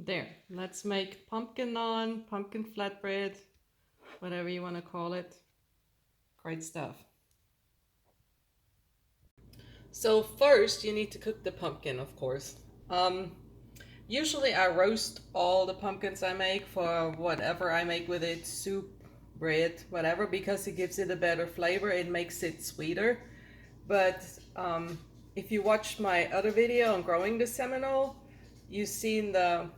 There, let's make pumpkin naan, pumpkin flatbread, whatever you want to call it. Great stuff. So first you need to cook the pumpkin, of course. Usually I roast all the pumpkins I make for whatever I make with it, soup, bread, whatever, because it gives it a better flavor. It makes it sweeter. But if you watched my other video on growing the Seminole, you've seen the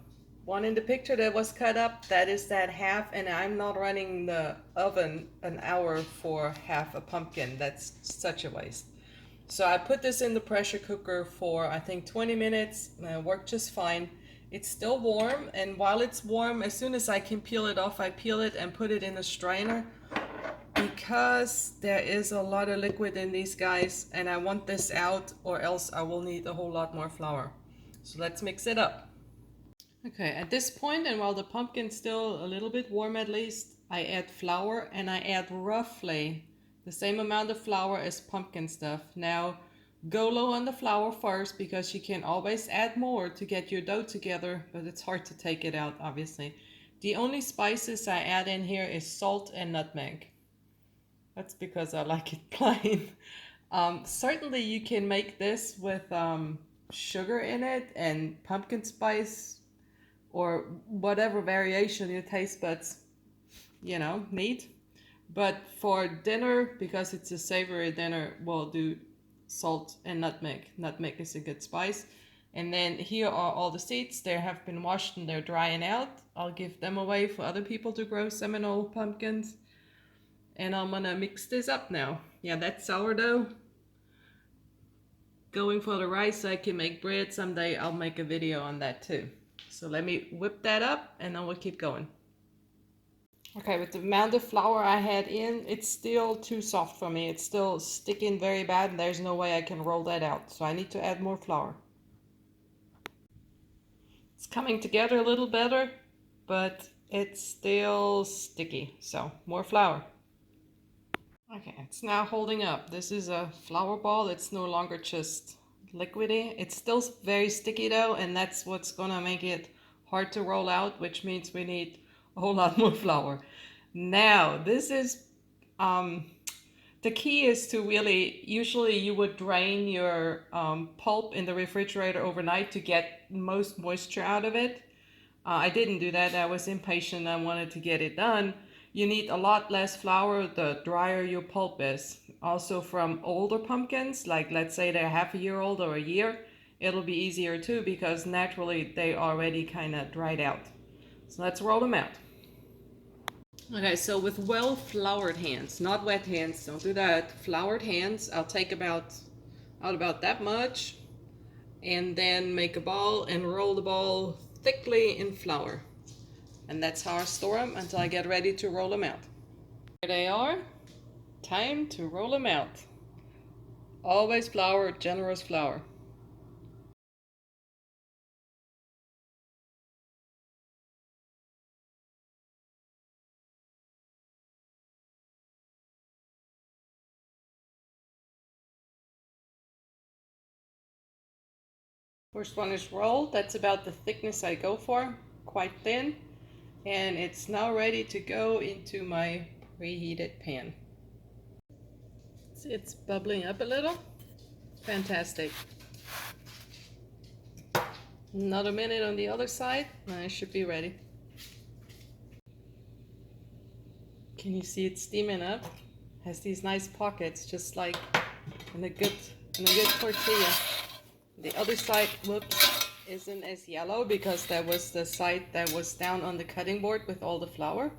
one in the picture that was cut up. That is that half, and I'm not running the oven an hour for half a pumpkin. That's such a waste. So I put this in the pressure cooker for I think 20 minutes and it worked just fine. It's still warm, and while it's warm, as soon as I can peel it off, I peel it and put it in a strainer because there is a lot of liquid in these guys and I want this out or else I will need a whole lot more flour. So let's mix it up. Okay, at this point, and while the pumpkin's still a little bit warm at least, I add flour, and I add roughly the same amount of flour as pumpkin stuff. Now, go low on the flour first because you can always add more to get your dough together, but it's hard to take it out, obviously. The only spices I add in here is salt and nutmeg. That's because I like it plain. Certainly you can make this with sugar in it and pumpkin spice or whatever variation your taste buds, need. But for dinner, because it's a savory dinner, we'll do salt and nutmeg. Nutmeg is a good spice. And then here are all the seeds. They have been washed and they're drying out. I'll give them away for other people to grow Seminole pumpkins. And I'm gonna mix this up now. Yeah, that's sourdough. Going for the rice so I can make bread someday. I'll make a video on that too. So let me whip that up and then we'll keep going. Okay, with the amount of flour I had in, it's still too soft for me. It's still sticking very bad and there's no way I can roll that out. So I need to add more flour. It's coming together a little better, but it's still sticky. So more flour. Okay, it's now holding up. This is a flour ball. It's no longer just liquidy. It's still very sticky though, and that's what's gonna make it hard to roll out, which means we need a whole lot more flour. Now, this is the key is to really, usually you would drain your pulp in the refrigerator overnight to get most moisture out of it. I didn't do that. I was impatient. I wanted to get it done. You need a lot less flour the drier your pulp is. Also from older pumpkins, like let's say they're half a year old or a year, it'll be easier too because naturally they already kind of dried out. So let's roll them out. Okay, so with well floured hands, not wet hands, don't do that. Floured hands, I'll take out about that much and then make a ball and roll the ball thickly in flour. And that's how I store them until I get ready to roll them out. Here they are. Time to roll them out. Always flour, generous flour. First one is rolled. That's about the thickness I go for, quite thin. And it's now ready to go into my preheated pan. See, it's bubbling up a little. Fantastic. Another minute on the other side, and I should be ready. Can you see it steaming up? Has these nice pockets, just like in a good tortilla. The other side, whoops, isn't as yellow because that was the side that was down on the cutting board with all the flour.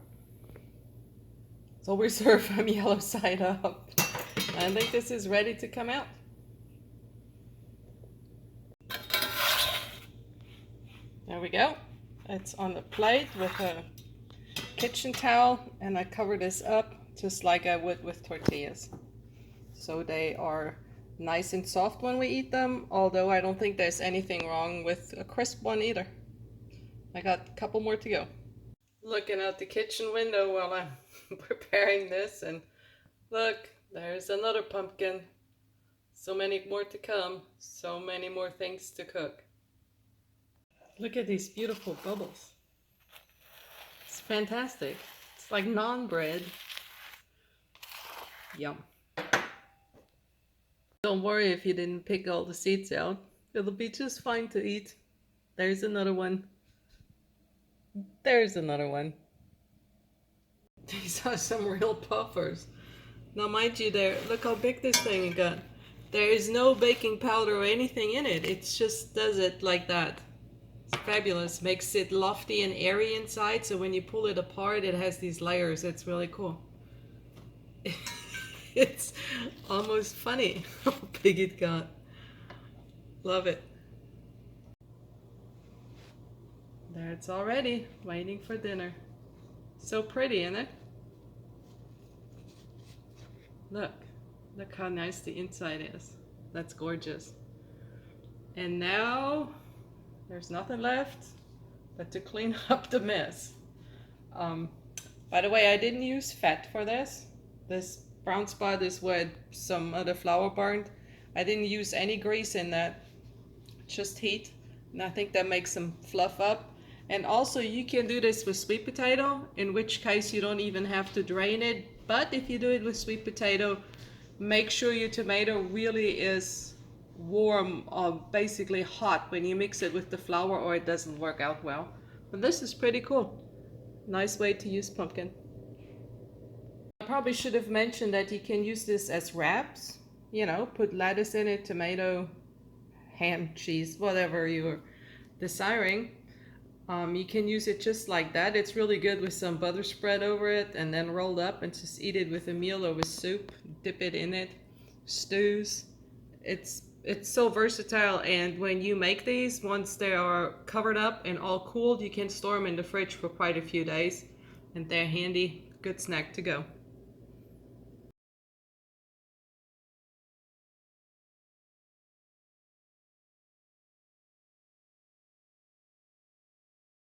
So we serve from yellow side up. I think this is ready to come out. There we go. It's on the plate with a kitchen towel, and I cover this up just like I would with tortillas. So they are nice and soft when we eat them, although I don't think there's anything wrong with a crisp one either. I got a couple more to go. Looking out the kitchen window while I'm preparing this, and look, there's another pumpkin. So many more to come, so many more things to cook. Look at these beautiful bubbles. It's fantastic. It's like naan bread. Yum. Don't worry if you didn't pick all the seeds out. It'll be just fine to eat. There's another one. There's another one. These are some real puffers. Now mind you, there, look how big this thing got. There is no baking powder or anything in it. It just does it like that. It's fabulous. Makes it lofty and airy inside, so when you pull it apart, it has these layers. It's really cool. It's almost funny how big it got. Love it. There it's already, waiting for dinner. So pretty, isn't it? Look. Look how nice the inside is. That's gorgeous. And now there's nothing left but to clean up the mess. By the way, I didn't use fat for this. This brown spot is where some of the flour burned. I didn't use any grease in that, just heat. And I think that makes them fluff up. And also you can do this with sweet potato, in which case you don't even have to drain it. But if you do it with sweet potato, make sure your tomato really is warm or basically hot when you mix it with the flour, or it doesn't work out well. But this is pretty cool. Nice way to use pumpkin. I probably should have mentioned that you can use this as wraps. You know, put lettuce in it, tomato, ham, cheese, whatever you're desiring. You can use it just like that. It's really good with some butter spread over it and then rolled up, and just eat it with a meal or with soup. Dip it in it, stews. It's so versatile, and when you make these, once they are covered up and all cooled, you can store them in the fridge for quite a few days, and they're handy, good snack to go.